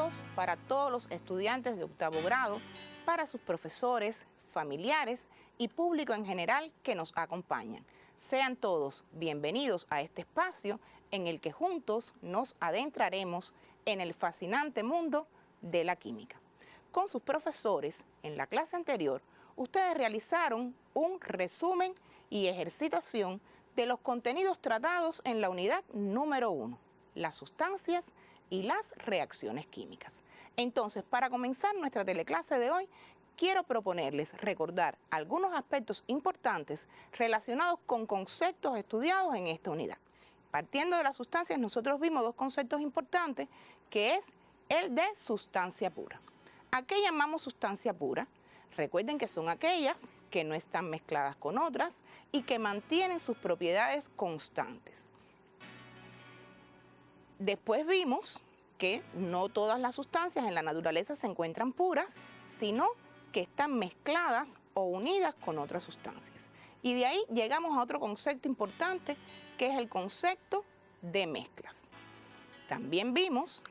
todos, para todos los estudiantes de octavo grado, para sus profesores, familiares y público en general que nos acompañan. Sean todos bienvenidos a este espacio en el que juntos nos adentraremos en el fascinante mundo de la química. Con sus profesores, en la clase anterior, ustedes realizaron un resumen y ejercitación de los contenidos tratados en la unidad número 1, las sustancias y las reacciones químicas. Entonces, para comenzar nuestra teleclase de hoy, quiero proponerles recordar algunos aspectos importantes relacionados con conceptos estudiados en esta unidad. Partiendo de las sustancias, nosotros vimos dos conceptos importantes, que es el de sustancia pura. ¿A qué llamamos sustancia pura? Recuerden que son aquellas que no están mezcladas con otras y que mantienen sus propiedades constantes. Después vimos que no todas las sustancias en la naturaleza se encuentran puras, sino que están mezcladas o unidas con otras sustancias. Y de ahí llegamos a otro concepto importante, que es el concepto de mezclas. También vimos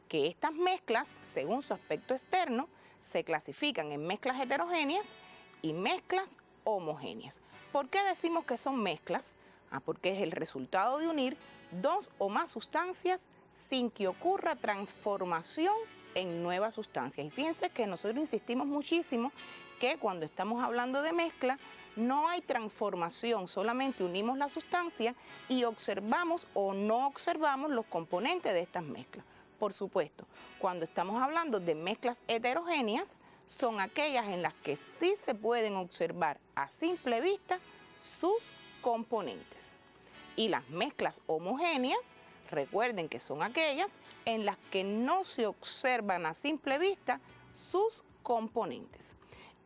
que estas mezclas, según su aspecto externo, se clasifican en mezclas heterogéneas y mezclas homogéneas. ¿Por qué decimos que son mezclas? Porque es el resultado de unir dos o más sustancias sin que ocurra transformación en nuevas sustancias. Y fíjense que nosotros insistimos muchísimo que cuando estamos hablando de mezcla no hay transformación, solamente unimos la sustancia y observamos o no observamos los componentes de estas mezclas. Por supuesto, cuando estamos hablando de mezclas heterogéneas, son aquellas en las que sí se pueden observar a simple vista sus componentes. Y las mezclas homogéneas, recuerden que son aquellas en las que no se observan a simple vista sus componentes.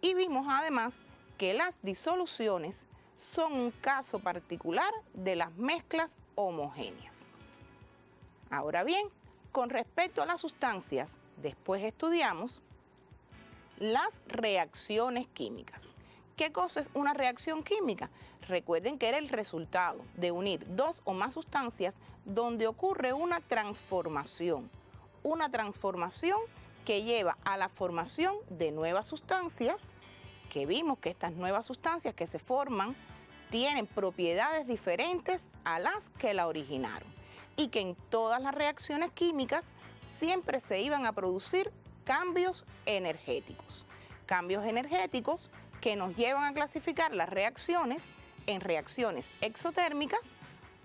Y vimos además que las disoluciones son un caso particular de las mezclas homogéneas. Ahora bien, con respecto a las sustancias, después estudiamos las reacciones químicas. ¿Qué cosa es una reacción química? Recuerden que era el resultado de unir dos o más sustancias donde ocurre una transformación que lleva a la formación de nuevas sustancias, que vimos que estas nuevas sustancias que se forman tienen propiedades diferentes a las que la originaron, y que en todas las reacciones químicas siempre se iban a producir cambios energéticos que nos llevan a clasificar las reacciones en reacciones exotérmicas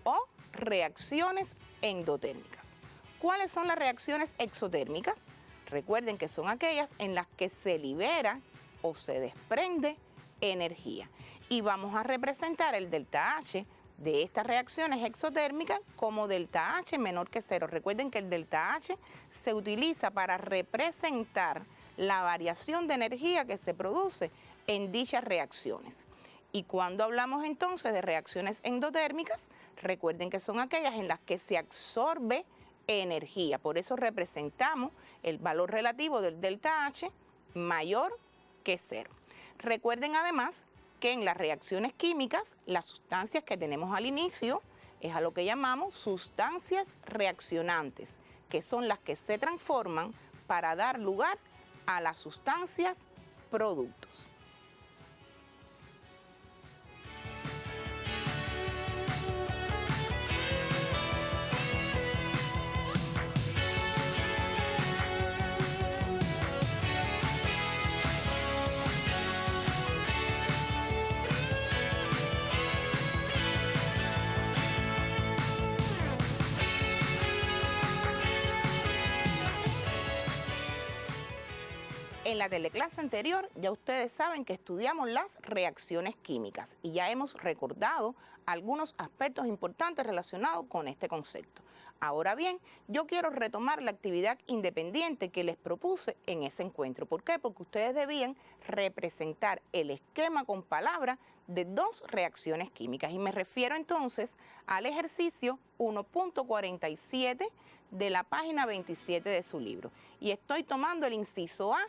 o reacciones endotérmicas. ¿Cuáles son las reacciones exotérmicas? Recuerden que son aquellas en las que se libera o se desprende energía. Y vamos a representar el delta H de estas reacciones exotérmicas como delta H menor que 0. Recuerden que el delta H se utiliza para representar la variación de energía que se produce en dichas reacciones. Y cuando hablamos entonces de reacciones endotérmicas, recuerden que son aquellas en las que se absorbe energía. Por eso representamos el valor relativo del delta H mayor que 0. Recuerden además que en las reacciones químicas, las sustancias que tenemos al inicio es a lo que llamamos sustancias reaccionantes, que son las que se transforman para dar lugar a las sustancias productos. En la teleclase anterior ya ustedes saben que estudiamos las reacciones químicas y ya hemos recordado algunos aspectos importantes relacionados con este concepto. Ahora bien, yo quiero retomar la actividad independiente que les propuse en ese encuentro. ¿Por qué? Porque ustedes debían representar el esquema con palabras de dos reacciones químicas. Y me refiero entonces al ejercicio 1.47 de la página 27 de su libro. Y estoy tomando el inciso A,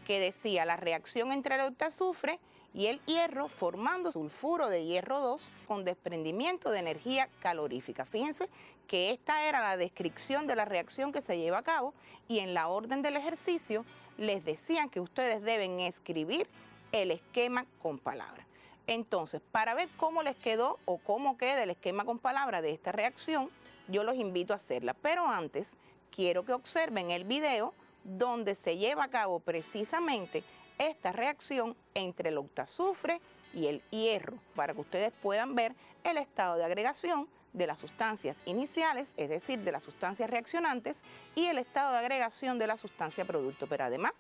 que decía la reacción entre el octazufre y el hierro formando sulfuro de hierro 2 con desprendimiento de energía calorífica. Fíjense que esta era la descripción de la reacción que se lleva a cabo y en la orden del ejercicio les decían que ustedes deben escribir el esquema con palabras. Entonces, para ver cómo les quedó o cómo queda el esquema con palabras de esta reacción, yo los invito a hacerla. Pero antes, quiero que observen el video donde se lleva a cabo precisamente esta reacción entre el octazufre y el hierro, para que ustedes puedan ver el estado de agregación de las sustancias iniciales, es decir, de las sustancias reaccionantes, y el estado de agregación de la sustancia producto. Pero además,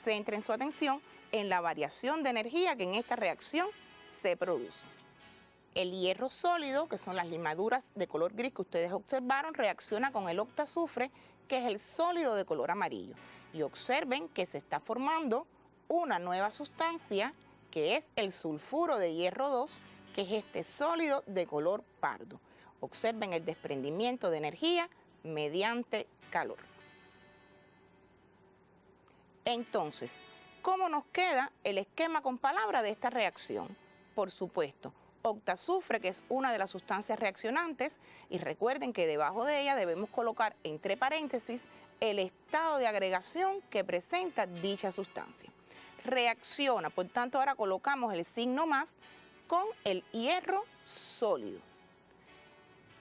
centren su atención en la variación de energía que en esta reacción se produce. El hierro sólido, que son las limaduras de color gris que ustedes observaron, reacciona con el octazufre, que es el sólido de color amarillo. Y observen que se está formando una nueva sustancia, que es el sulfuro de hierro 2, que es este sólido de color pardo. Observen el desprendimiento de energía mediante calor. Entonces, ¿cómo nos queda el esquema con palabras de esta reacción? Por supuesto, octazufre, que es una de las sustancias reaccionantes, y recuerden que debajo de ella debemos colocar entre paréntesis el estado de agregación que presenta dicha sustancia. Reacciona, por tanto ahora colocamos el signo más con el hierro sólido.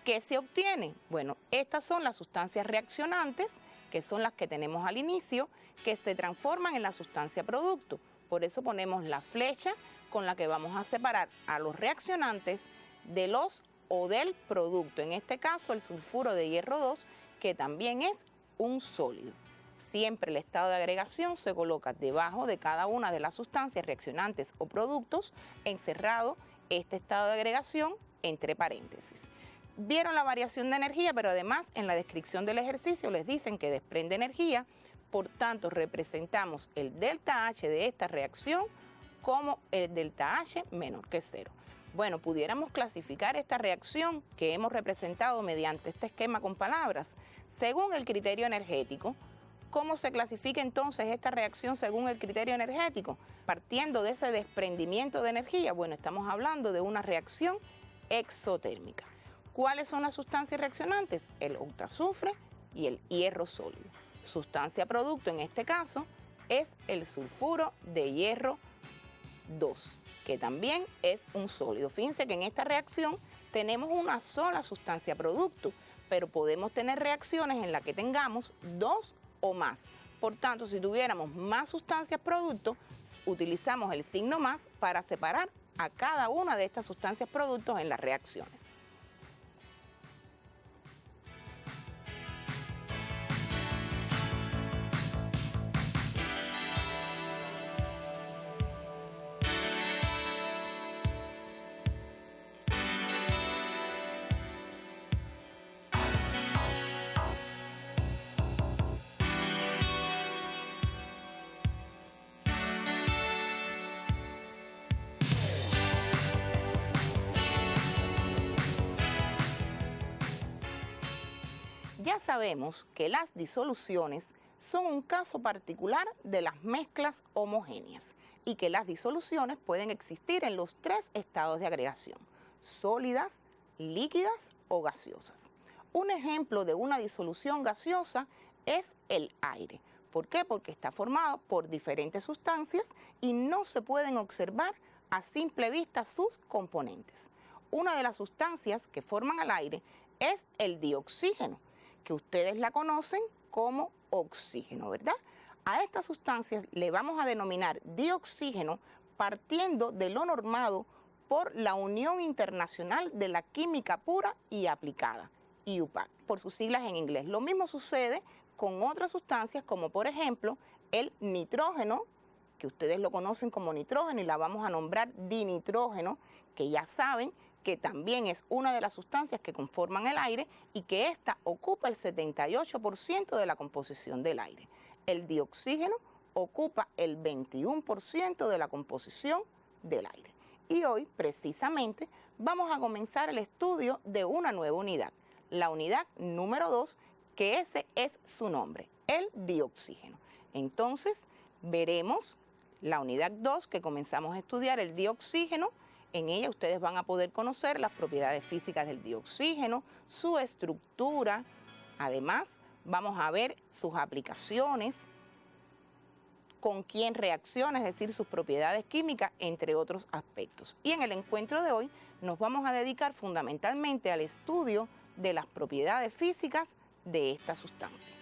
¿Qué se obtiene? Bueno, estas son las sustancias reaccionantes, que son las que tenemos al inicio, que se transforman en la sustancia producto. Por eso ponemos la flecha con la que vamos a separar a los reaccionantes de los o del producto. En este caso, el sulfuro de hierro 2, que también es un sólido. Siempre el estado de agregación se coloca debajo de cada una de las sustancias reaccionantes o productos, encerrado este estado de agregación entre paréntesis. Vieron la variación de energía, pero además en la descripción del ejercicio les dicen que desprende energía, por tanto representamos el delta H de esta reacción como el delta H menor que 0. Bueno, pudiéramos clasificar esta reacción que hemos representado mediante este esquema con palabras según el criterio energético. ¿Cómo se clasifica entonces esta reacción según el criterio energético? Partiendo de ese desprendimiento de energía, bueno, estamos hablando de una reacción exotérmica. ¿Cuáles son las sustancias reaccionantes? El octazufre y el hierro sólido. Sustancia producto en este caso es el sulfuro de hierro 2, que también es un sólido. Fíjense que en esta reacción tenemos una sola sustancia producto, pero podemos tener reacciones en las que tengamos dos o más. Por tanto, si tuviéramos más sustancias producto, utilizamos el signo más para separar a cada una de estas sustancias productos en las reacciones. Ya sabemos que las disoluciones son un caso particular de las mezclas homogéneas y que las disoluciones pueden existir en los tres estados de agregación: sólidas, líquidas o gaseosas. Un ejemplo de una disolución gaseosa es el aire. ¿Por qué? Porque está formado por diferentes sustancias y no se pueden observar a simple vista sus componentes. Una de las sustancias que forman al aire es el dioxígeno, que ustedes la conocen como oxígeno, ¿verdad? A estas sustancias le vamos a denominar dioxígeno partiendo de lo normado por la Unión Internacional de la Química Pura y Aplicada, IUPAC, por sus siglas en inglés. Lo mismo sucede con otras sustancias como por ejemplo el nitrógeno, que ustedes lo conocen como nitrógeno y la vamos a nombrar dinitrógeno, que ya saben que también es una de las sustancias que conforman el aire y que ésta ocupa el 78% de la composición del aire. El dioxígeno ocupa el 21% de la composición del aire. Y hoy, precisamente, vamos a comenzar el estudio de una nueva unidad, la unidad número 2, que ese es su nombre, el dioxígeno. Entonces, veremos La unidad 2, que comenzamos a estudiar, el dioxígeno, en ella ustedes van a poder conocer las propiedades físicas del dioxígeno, su estructura. Además, vamos a ver sus aplicaciones, con quién reacciona, es decir, sus propiedades químicas, entre otros aspectos. Y en el encuentro de hoy nos vamos a dedicar fundamentalmente al estudio de las propiedades físicas de esta sustancia.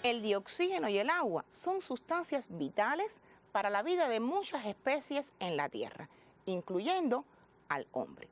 El dioxígeno y el agua son sustancias vitales para la vida de muchas especies en la Tierra, incluyendo al hombre.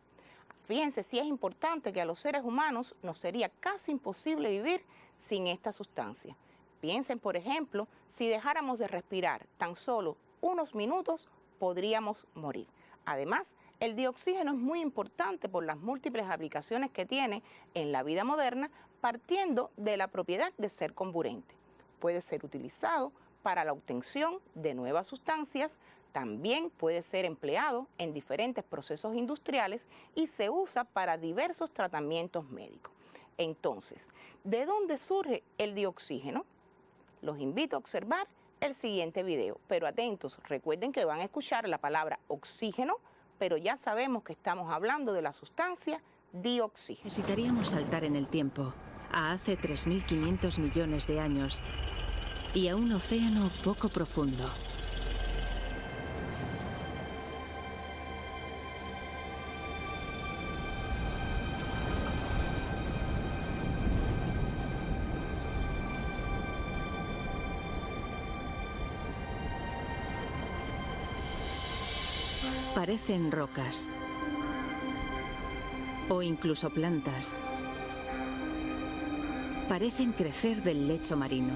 Fíjense si es importante que a los seres humanos nos sería casi imposible vivir sin esta sustancia. Piensen, por ejemplo, si dejáramos de respirar tan solo unos minutos, podríamos morir. Además, el dioxígeno es muy importante por las múltiples aplicaciones que tiene en la vida moderna, partiendo de la propiedad de ser comburente. Puede ser utilizado para la obtención de nuevas sustancias, también puede ser empleado en diferentes procesos industriales y se usa para diversos tratamientos médicos. Entonces, ¿de dónde surge el dioxígeno? Los invito a observar el siguiente video, pero atentos, recuerden que van a escuchar la palabra oxígeno, pero ya sabemos que estamos hablando de la sustancia dioxígeno. Necesitaríamos saltar en el tiempo a hace 3.500 millones de años y a un océano poco profundo. Parecen rocas o incluso plantas. Parecen crecer del lecho marino.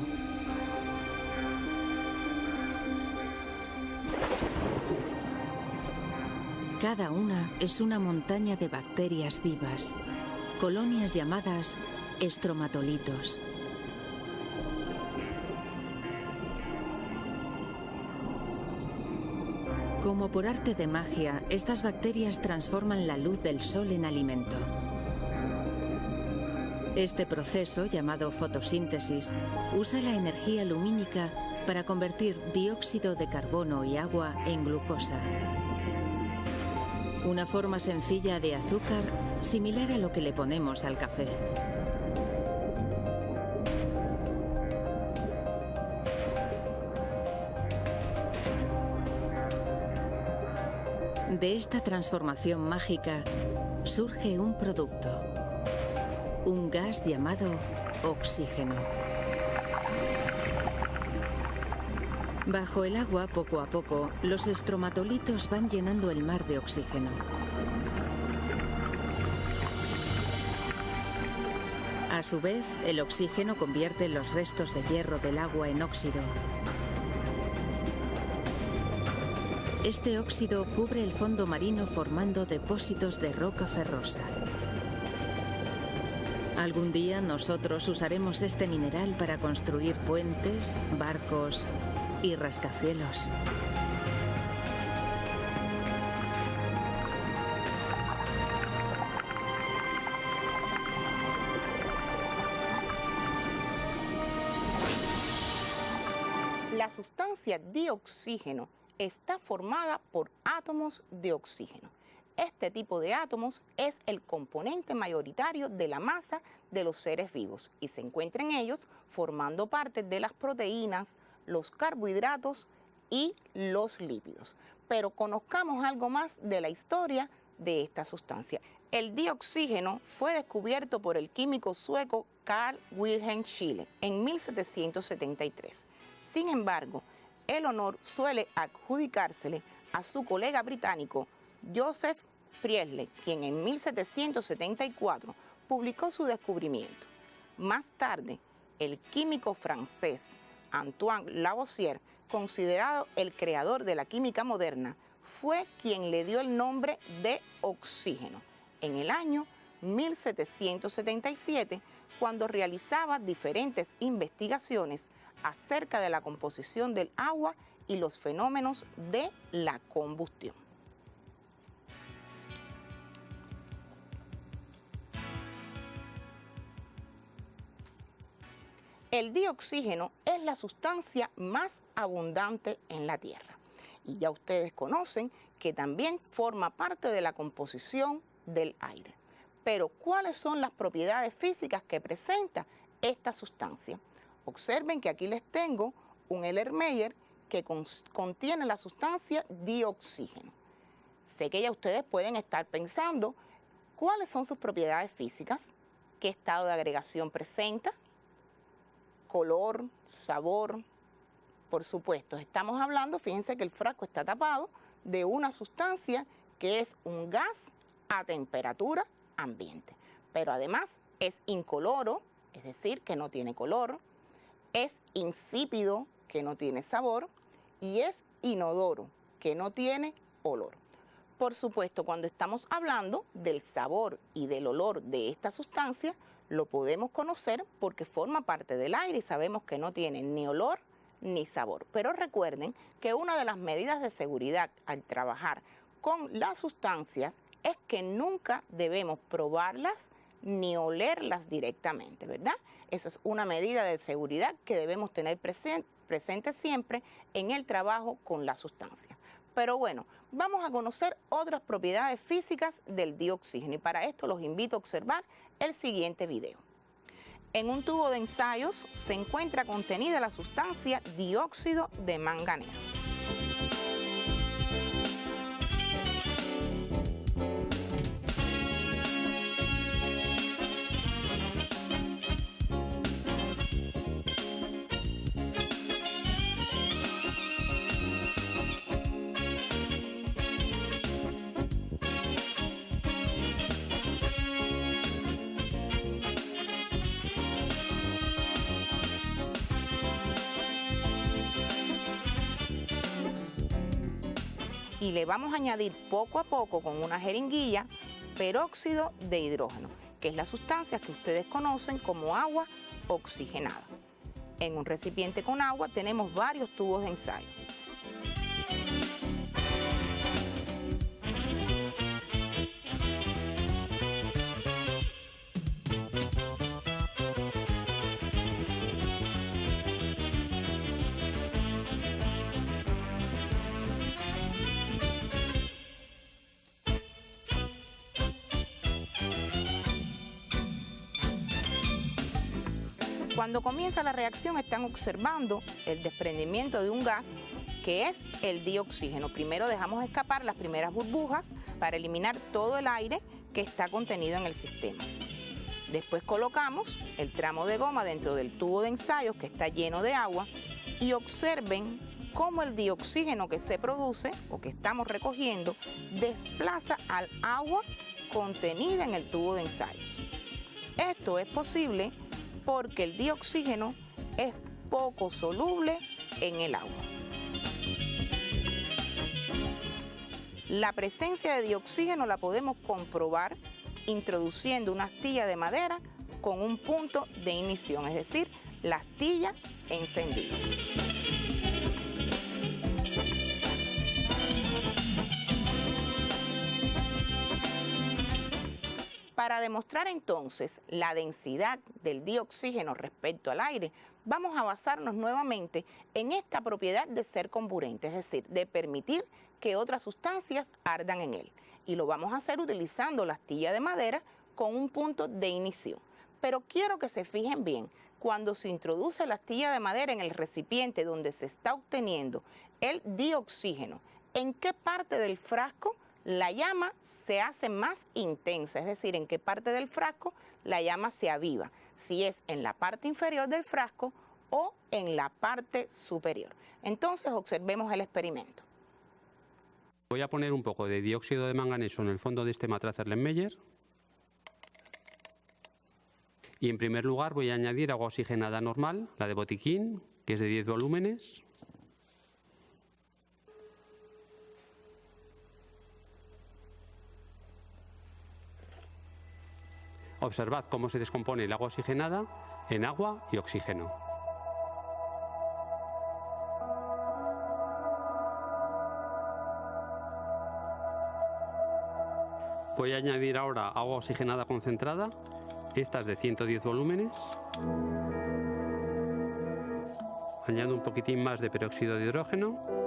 Cada una es una montaña de bacterias vivas, colonias llamadas estromatolitos. Como por arte de magia, estas bacterias transforman la luz del sol en alimento. Este proceso, llamado fotosíntesis, usa la energía lumínica para convertir dióxido de carbono y agua en glucosa. Una forma sencilla de azúcar similar a lo que le ponemos al café. De esta transformación mágica surge un producto, un gas llamado oxígeno. Bajo el agua, poco a poco, los estromatolitos van llenando el mar de oxígeno. A su vez, el oxígeno convierte los restos de hierro del agua en óxido. Este óxido cubre el fondo marino formando depósitos de roca ferrosa. Algún día nosotros usaremos este mineral para construir puentes, barcos y rascacielos. La sustancia dioxígeno está formada por átomos de oxígeno. Este tipo de átomos es el componente mayoritario de la masa de los seres vivos y se encuentra en ellos formando parte de las proteínas, los carbohidratos y los lípidos. Pero conozcamos algo más de la historia de esta sustancia. El dioxígeno fue descubierto por el químico sueco Carl Wilhelm Scheele en 1773. Sin embargo, el honor suele adjudicársele a su colega británico Joseph Priestley, quien en 1774 publicó su descubrimiento. Más tarde, el químico francés Antoine Lavoisier considerado el creador de la química moderna, fue quien le dio el nombre de oxígeno en el año 1777, cuando realizaba diferentes investigaciones acerca de la composición del agua y los fenómenos de la combustión. El dioxígeno es la sustancia más abundante en la Tierra y ya ustedes conocen que también forma parte de la composición del aire. Pero, ¿cuáles son las propiedades físicas que presenta esta sustancia? Observen que aquí les tengo un Erlenmeyer que contiene la sustancia dioxígeno. Sé que ya ustedes pueden estar pensando cuáles son sus propiedades físicas, qué estado de agregación presenta, color, sabor. Por supuesto, estamos hablando, fíjense que el frasco está tapado de una sustancia que es un gas a temperatura ambiente, pero además es incoloro, es decir, que no tiene color, es insípido, que no tiene sabor, y es inodoro, que no tiene olor. Por supuesto, cuando estamos hablando del sabor y del olor de esta sustancia, lo podemos conocer porque forma parte del aire y sabemos que no tiene ni olor ni sabor. Pero recuerden que una de las medidas de seguridad al trabajar con las sustancias es que nunca debemos probarlas ni olerlas directamente, ¿verdad? Eso es una medida de seguridad que debemos tener presente siempre en el trabajo con la sustancia. Pero bueno, vamos a conocer otras propiedades físicas del dioxígeno y para esto los invito a observar el siguiente video. En un tubo de ensayos se encuentra contenida la sustancia dióxido de manganeso. Y le vamos a añadir poco a poco con una jeringuilla peróxido de hidrógeno, que es la sustancia que ustedes conocen como agua oxigenada. En un recipiente con agua tenemos varios tubos de ensayo. Cuando comienza la reacción están observando el desprendimiento de un gas que es el dioxígeno. Primero dejamos escapar las primeras burbujas para eliminar todo el aire que está contenido en el sistema. Después colocamos el tramo de goma dentro del tubo de ensayos que está lleno de agua y observen cómo el dioxígeno que se produce o que estamos recogiendo desplaza al agua contenida en el tubo de ensayos. Esto es posible porque el dioxígeno es poco soluble en el agua. La presencia de dioxígeno la podemos comprobar introduciendo una astilla de madera con un punto de ignición, es decir, la astilla encendida. Para demostrar entonces la densidad del dioxígeno respecto al aire, vamos a basarnos nuevamente en esta propiedad de ser comburente, es decir, de permitir que otras sustancias ardan en él. Y lo vamos a hacer utilizando la astilla de madera con un punto de ignición. Pero quiero que se fijen bien, cuando se introduce la astilla de madera en el recipiente donde se está obteniendo el dioxígeno, ¿en qué parte del frasco la llama se hace más intensa? Es decir, en qué parte del frasco la llama se aviva, si es en la parte inferior del frasco o en la parte superior. Entonces observemos el experimento. Voy a poner un poco de dióxido de manganeso en el fondo de este matraz Erlenmeyer. Y en primer lugar voy a añadir agua oxigenada normal, la de botiquín, que es de 10 volúmenes. Observad cómo se descompone el agua oxigenada en agua y oxígeno. Voy a añadir ahora agua oxigenada concentrada. Esta es de 110 volúmenes. Añado un poquitín más de peróxido de hidrógeno.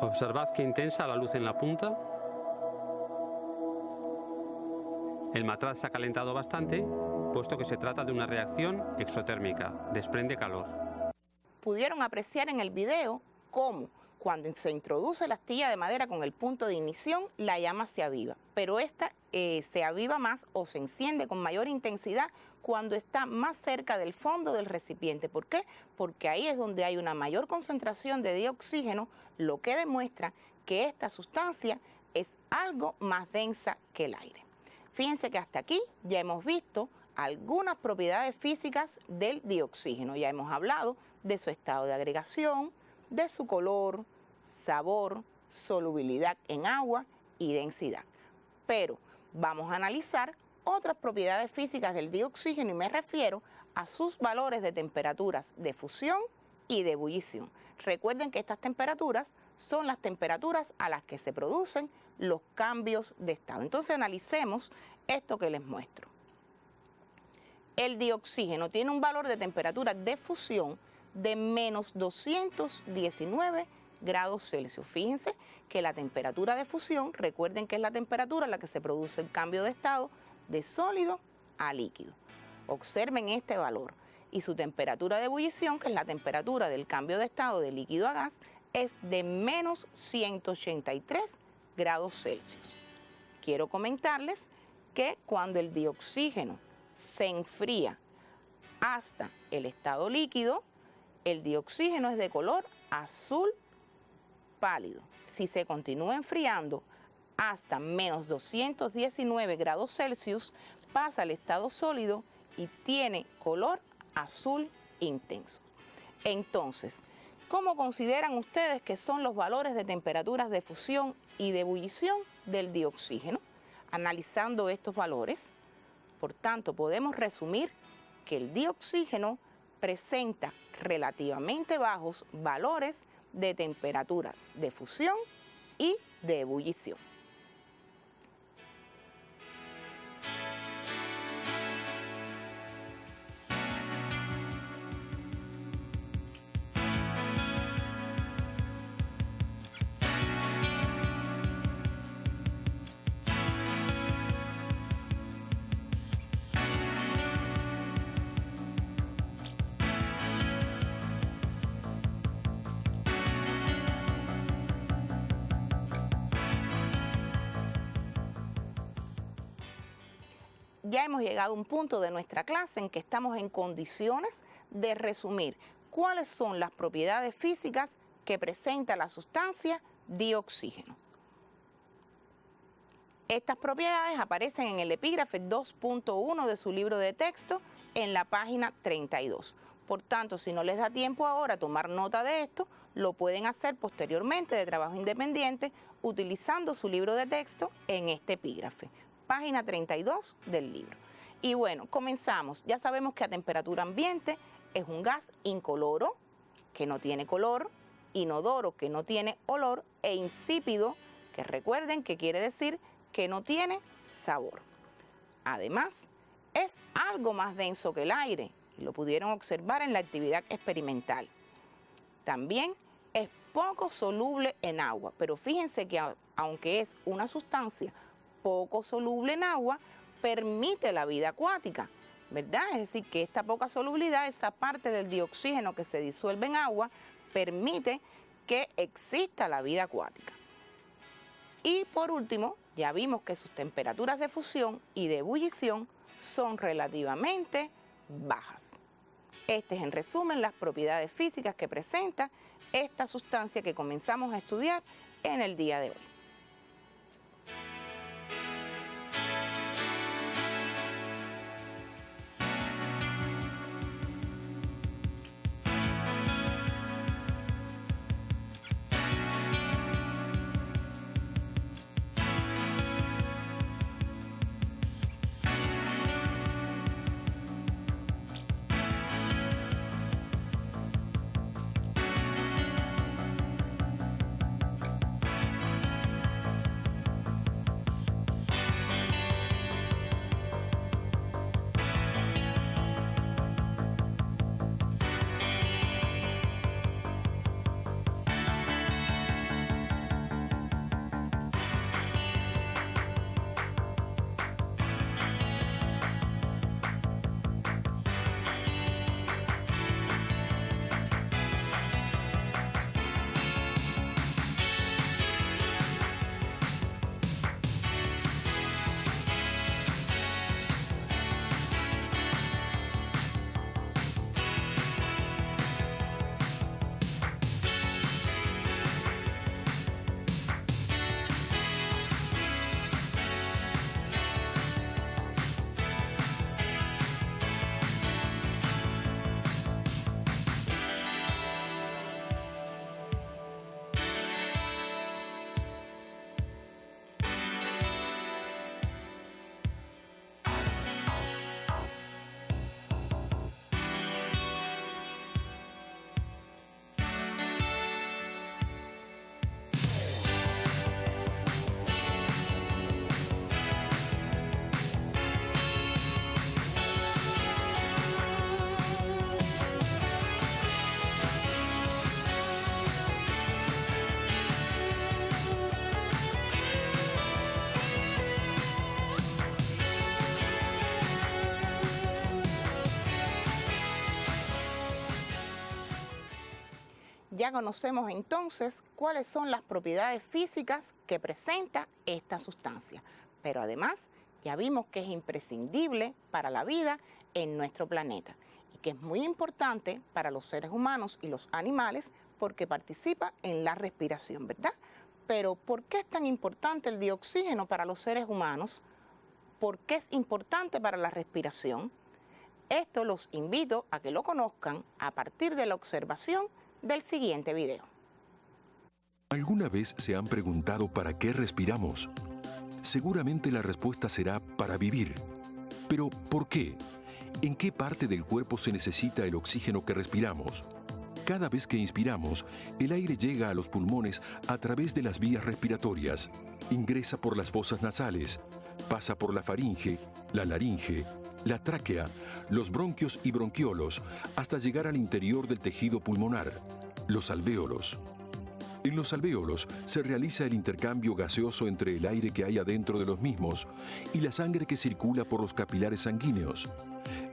Observad qué intensa la luz en la punta. El matraz se ha calentado bastante, puesto que se trata de una reacción exotérmica, desprende calor. Pudieron apreciar en el video cómo cuando se introduce la astilla de madera con el punto de ignición, la llama se aviva, pero esta se aviva más o se enciende con mayor intensidad cuando está más cerca del fondo del recipiente. ¿Por qué? Porque ahí es donde hay una mayor concentración de dioxígeno, lo que demuestra que esta sustancia es algo más densa que el aire. Fíjense que hasta aquí ya hemos visto algunas propiedades físicas del dioxígeno. Ya hemos hablado de su estado de agregación, de su color, sabor, solubilidad en agua y densidad. Pero vamos a analizar otras propiedades físicas del dioxígeno y me refiero a sus valores de temperaturas de fusión y de ebullición. Recuerden que estas temperaturas son las temperaturas a las que se producen los cambios de estado. Entonces analicemos esto que les muestro. El dioxígeno tiene un valor de temperatura de fusión de menos 219 grados Celsius. Fíjense que la temperatura de fusión, recuerden que es la temperatura en la que se produce el cambio de estado de sólido a líquido. Observen este valor. Y su temperatura de ebullición, que es la temperatura del cambio de estado de líquido a gas, es de menos 183 grados Celsius. Quiero comentarles que cuando el dioxígeno se enfría hasta el estado líquido, el dioxígeno es de color azul pálido. Si se continúa enfriando hasta menos 219 grados Celsius, pasa al estado sólido y tiene color azul intenso. Entonces, ¿cómo consideran ustedes que son los valores de temperaturas de fusión y de ebullición del dioxígeno? Analizando estos valores, por tanto, podemos resumir que el dioxígeno presenta relativamente bajos valores de temperaturas de fusión y de ebullición. Ya hemos llegado a un punto de nuestra clase en que estamos en condiciones de resumir cuáles son las propiedades físicas que presenta la sustancia dioxígeno. Estas propiedades aparecen en el epígrafe 2.1 de su libro de texto en la página 32. Por tanto, si no les da tiempo ahora a tomar nota de esto, lo pueden hacer posteriormente de trabajo independiente utilizando su libro de texto en este epígrafe. Página 32 del libro. Y bueno, comenzamos. Ya sabemos que a temperatura ambiente es un gas incoloro, que no tiene color, inodoro, que no tiene olor, e insípido, que recuerden que quiere decir que no tiene sabor. Además, es algo más denso que el aire, y lo pudieron observar en la actividad experimental. También es poco soluble en agua, pero fíjense que aunque es una sustancia poco soluble en agua, permite la vida acuática, ¿verdad? Es decir, que esta poca solubilidad, esa parte del dioxígeno que se disuelve en agua, permite que exista la vida acuática. Y por último, Ya vimos que sus temperaturas de fusión y de ebullición son relativamente bajas. Este es en resumen las propiedades físicas que presenta esta sustancia que comenzamos a estudiar en el día de hoy. Ya conocemos entonces cuáles son las propiedades físicas que presenta esta sustancia, pero además ya vimos que es imprescindible para la vida en nuestro planeta y que es muy importante para los seres humanos y los animales porque participa en la respiración, ¿verdad? Pero ¿por qué es tan importante el dioxígeno para los seres humanos? ¿Por qué es importante para la respiración? Esto los invito a que lo conozcan a partir de la observación del siguiente video. ¿Alguna vez se han preguntado para qué respiramos? Seguramente la respuesta será para vivir. Pero ¿por qué? ¿En qué parte del cuerpo se necesita el oxígeno que respiramos? Cada vez que inspiramos, el aire llega a los pulmones a través de las vías respiratorias, ingresa por las fosas nasales, pasa por la faringe, la laringe, la tráquea, los bronquios y bronquiolos, hasta llegar al interior del tejido pulmonar, los alvéolos. En los alvéolos se realiza el intercambio gaseoso entre el aire que hay adentro de los mismos y la sangre que circula por los capilares sanguíneos.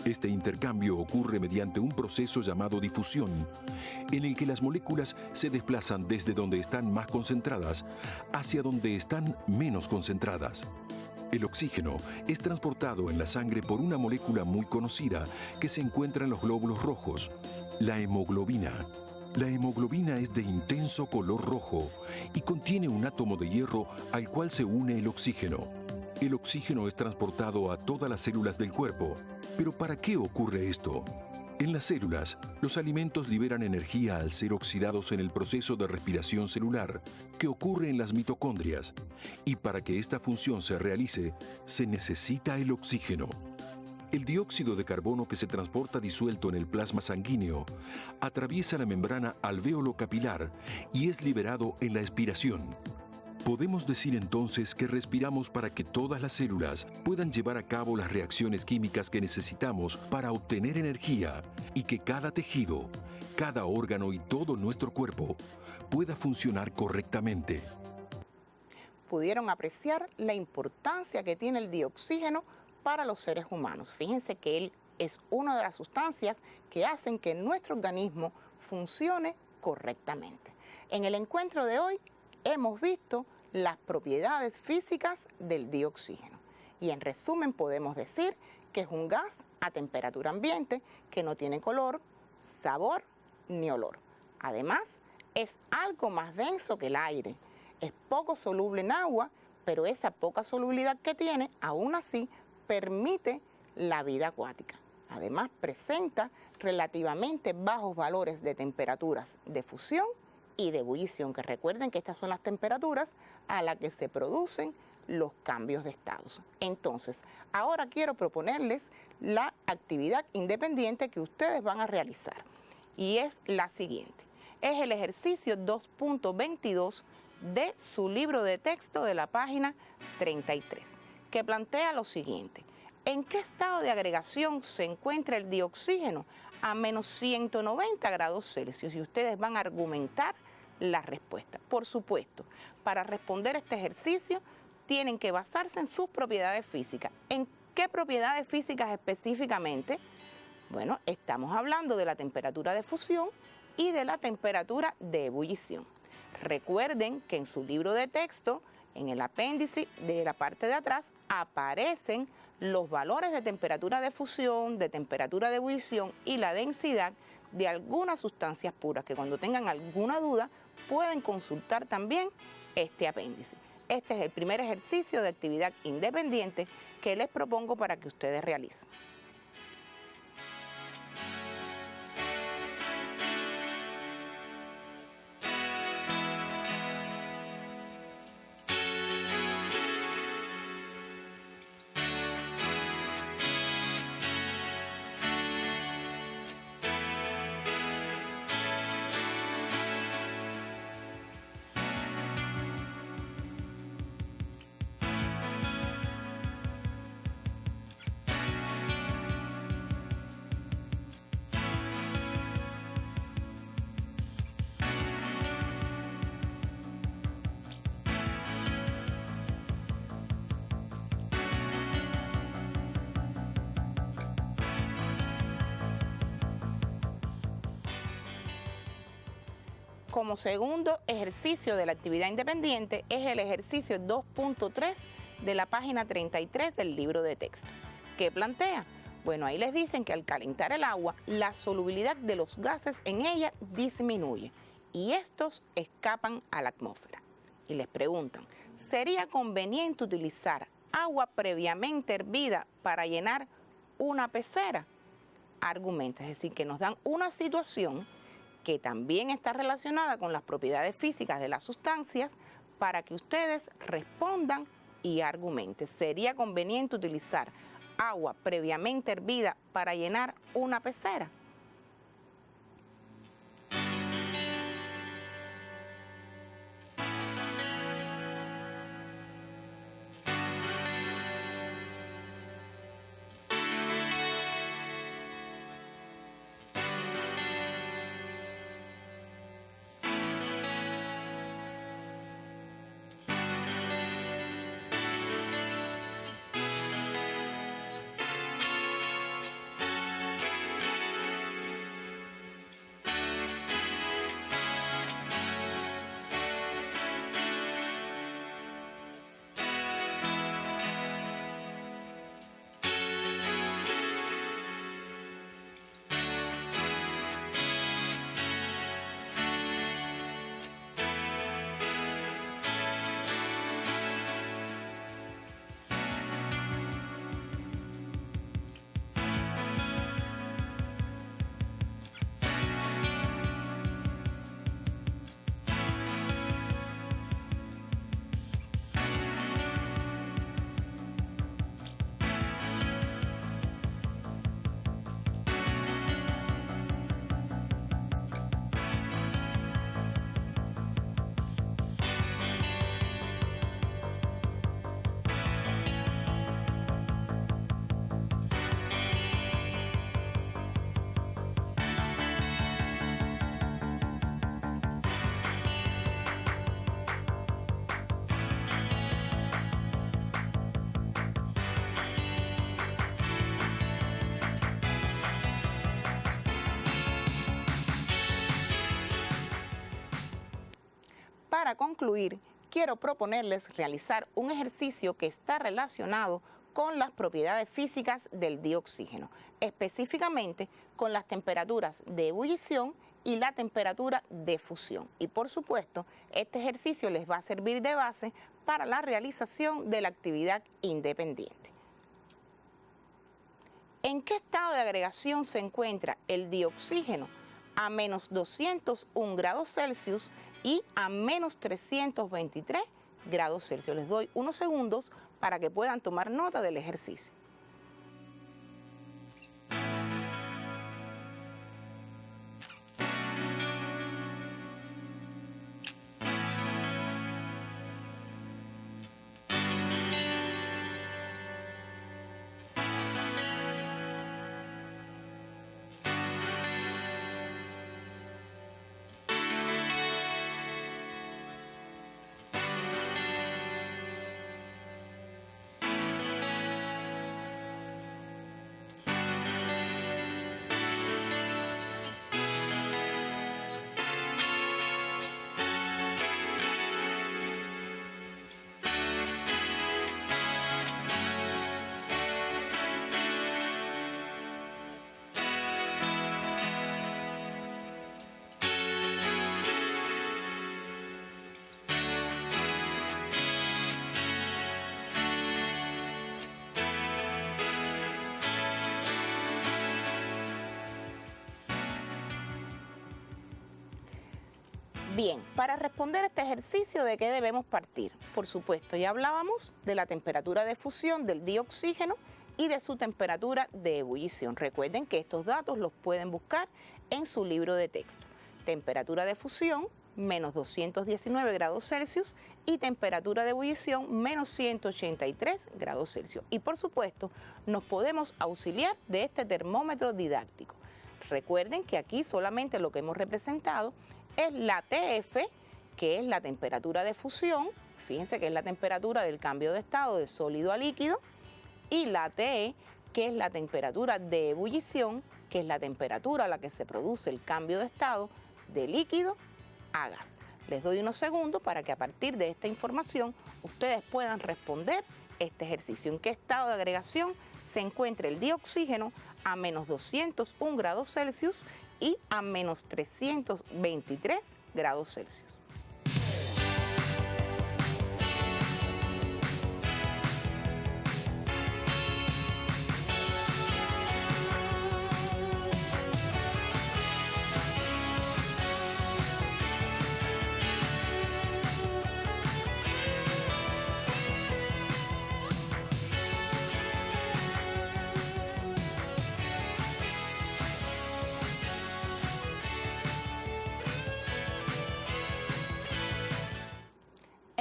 Este intercambio ocurre mediante un proceso llamado difusión, en el que las moléculas se desplazan desde donde están más concentradas hacia donde están menos concentradas. El oxígeno es transportado en la sangre por una molécula muy conocida que se encuentra en los glóbulos rojos, la hemoglobina. La hemoglobina es de intenso color rojo y contiene un átomo de hierro al cual se une el oxígeno. El oxígeno es transportado a todas las células del cuerpo. ¿Pero para qué ocurre esto? En las células, los alimentos liberan energía al ser oxidados en el proceso de respiración celular que ocurre en las mitocondrias. Y para que esta función se realice, se necesita el oxígeno. El dióxido de carbono que se transporta disuelto en el plasma sanguíneo atraviesa la membrana alveolo-capilar y es liberado en la expiración. Podemos decir entonces que respiramos para que todas las células puedan llevar a cabo las reacciones químicas que necesitamos para obtener energía y que cada tejido, cada órgano y todo nuestro cuerpo pueda funcionar correctamente. Pudieron apreciar la importancia que tiene el dioxígeno para los seres humanos. Fíjense que él es una de las sustancias que hacen que nuestro organismo funcione correctamente. En el encuentro de hoy hemos visto las propiedades físicas del dioxígeno. Y en resumen podemos decir que es un gas a temperatura ambiente que no tiene color, sabor ni olor. Además, es algo más denso que el aire. Es poco soluble en agua, pero esa poca solubilidad que tiene, aún así, permite la vida acuática. Además, presenta relativamente bajos valores de temperaturas de fusión y de ebullición, que recuerden que estas son las temperaturas a las que se producen los cambios de estados. Entonces, ahora quiero proponerles la actividad independiente que ustedes van a realizar. Y es la siguiente. Es el ejercicio 2.22 de su libro de texto de la página 33, que plantea lo siguiente. ¿En qué estado de agregación se encuentra el dioxígeno a menos 190 grados Celsius? Y ustedes van a argumentar la respuesta. Por supuesto, para responder este ejercicio tienen que basarse en sus propiedades físicas. ¿En qué propiedades físicas específicamente? Bueno, estamos hablando de la temperatura de fusión y de la temperatura de ebullición. Recuerden que en su libro de texto, en el apéndice de la parte de atrás, aparecen los valores de temperatura de fusión, de temperatura de ebullición y la densidad de algunas sustancias puras, que cuando tengan alguna duda pueden consultar también este apéndice. Este es el primer ejercicio de actividad independiente que les propongo para que ustedes realicen. Como segundo ejercicio de la actividad independiente es el ejercicio 2.3 de la página 33 del libro de texto. ¿Qué plantea? Bueno, ahí les dicen que al calentar el agua, la solubilidad de los gases en ella disminuye y estos escapan a la atmósfera. Y les preguntan, ¿sería conveniente utilizar agua previamente hervida para llenar una pecera? Argumenta, es decir, que nos dan una situación que también está relacionada con las propiedades físicas de las sustancias para que ustedes respondan y argumenten. ¿Sería conveniente utilizar agua previamente hervida para llenar una pecera? Para concluir, quiero proponerles realizar un ejercicio que está relacionado con las propiedades físicas del dioxígeno, específicamente con las temperaturas de ebullición y la temperatura de fusión. Y por supuesto, este ejercicio les va a servir de base para la realización de la actividad independiente. ¿En qué estado de agregación se encuentra el dioxígeno? A menos 201 grados Celsius y a menos 323 grados Celsius. Les doy unos segundos para que puedan tomar nota del ejercicio. Bien, para responder este ejercicio, ¿de qué debemos partir? Por supuesto, ya hablábamos de la temperatura de fusión del dioxígeno y de su temperatura de ebullición. Recuerden que estos datos los pueden buscar en su libro de texto. Temperatura de fusión, menos 219 grados Celsius y temperatura de ebullición, menos 183 grados Celsius. Y por supuesto, nos podemos auxiliar de este termómetro didáctico. Recuerden que aquí solamente lo que hemos representado es la TF, que es la temperatura de fusión, fíjense que es la temperatura del cambio de estado de sólido a líquido, y la TE, que es la temperatura de ebullición, que es la temperatura a la que se produce el cambio de estado de líquido a gas. Les doy unos segundos para que a partir de esta información ustedes puedan responder este ejercicio. ¿En qué estado de agregación se encuentra el dioxígeno a menos 201 grados Celsius y a menos 323 grados Celsius?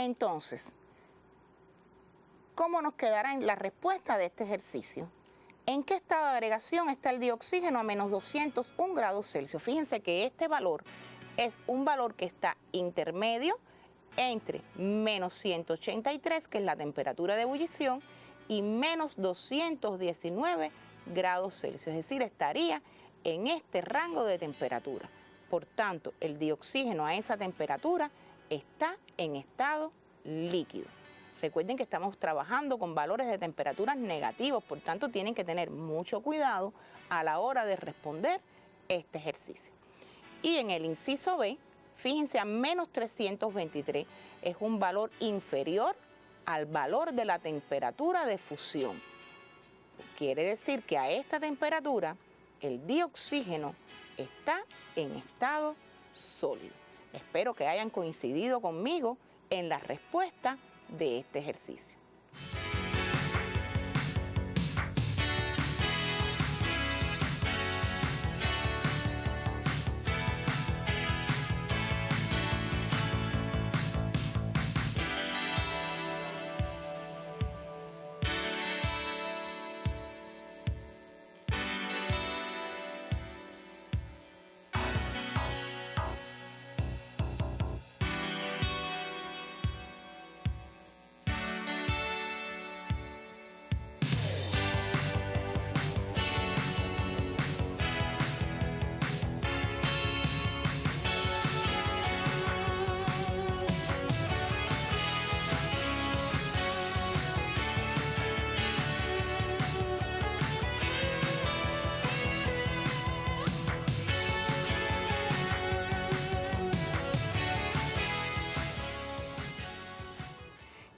Entonces, ¿cómo nos quedará en la respuesta de este ejercicio? ¿En qué estado de agregación está el dioxígeno a menos 201 grados Celsius? Fíjense que este valor es un valor que está intermedio entre menos 183, que es la temperatura de ebullición, y menos 219 grados Celsius. Es decir, estaría en este rango de temperatura. Por tanto, el dioxígeno a esa temperatura está en estado líquido. Recuerden que estamos trabajando con valores de temperaturas negativos, por tanto tienen que tener mucho cuidado a la hora de responder este ejercicio. Y en el inciso B, fíjense, a menos 323 es un valor inferior al valor de la temperatura de fusión. Quiere decir que a esta temperatura el dioxígeno está en estado sólido. Espero que hayan coincidido conmigo en la respuesta de este ejercicio.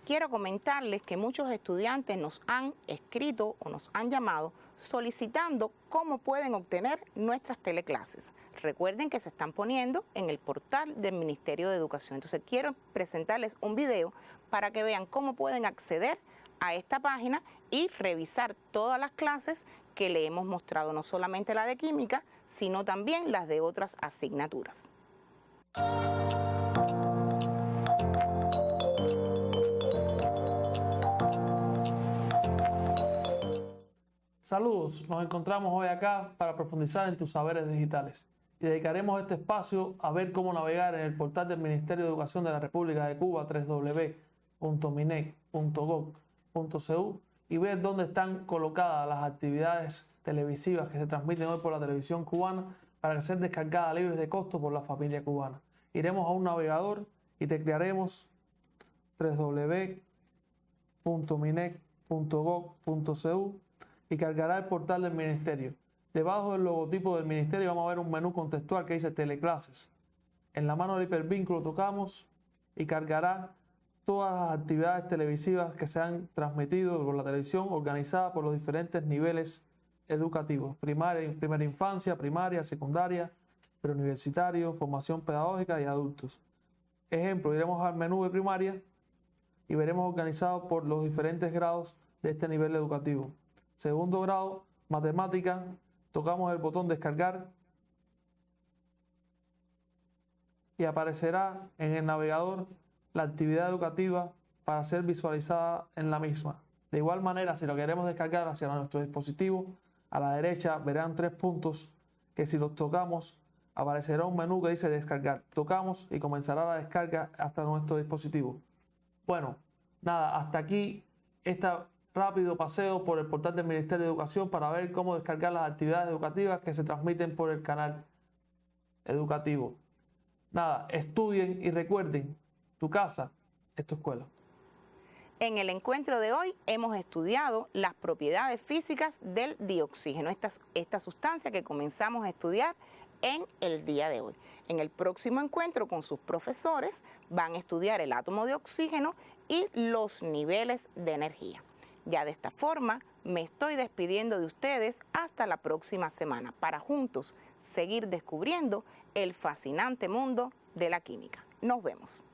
quiero comentarles que muchos estudiantes nos han escrito o nos han llamado solicitando cómo pueden obtener nuestras teleclases. Recuerden que se están poniendo en el portal del Ministerio de Educación. Entonces quiero presentarles un video para que vean cómo pueden acceder a esta página y revisar todas las clases que le hemos mostrado, no solamente la de química, sino también las de otras asignaturas. Saludos, nos encontramos hoy acá para profundizar en tus saberes digitales y dedicaremos este espacio a ver cómo navegar en el portal del Ministerio de Educación de la República de Cuba, www.minec.gov.cu, y ver dónde están colocadas las actividades televisivas que se transmiten hoy por la televisión cubana para ser descargadas libres de costo por la familia cubana. Iremos a un navegador y teclearemos www.minec.gov.cu y cargará el portal del ministerio. Debajo del logotipo del ministerio vamos a ver un menú contextual que dice teleclases. En la mano del hipervínculo tocamos y cargará todas las actividades televisivas que se han transmitido por la televisión, organizadas por los diferentes niveles educativos: primaria, primera infancia, primaria, secundaria, preuniversitario, formación pedagógica y adultos. Ejemplo, iremos al menú de primaria y veremos organizado por los diferentes grados de este nivel educativo. Segundo grado, matemática, tocamos el botón descargar y aparecerá en el navegador la actividad educativa para ser visualizada en la misma. De igual manera, si lo queremos descargar hacia nuestro dispositivo, a la derecha verán 3 puntos que si los tocamos aparecerá un menú que dice descargar. Tocamos y comenzará la descarga hasta nuestro dispositivo. Bueno, nada, hasta aquí esta rápido paseo por el portal del Ministerio de Educación para ver cómo descargar las actividades educativas que se transmiten por el canal educativo. Nada, estudien y recuerden, tu casa es tu escuela. En el encuentro de hoy hemos estudiado las propiedades físicas del dioxígeno, esta sustancia que comenzamos a estudiar en el día de hoy. En el próximo encuentro con sus profesores van a estudiar el átomo de oxígeno y los niveles de energía. Ya de esta forma me estoy despidiendo de ustedes hasta la próxima semana para juntos seguir descubriendo el fascinante mundo de la química. Nos vemos.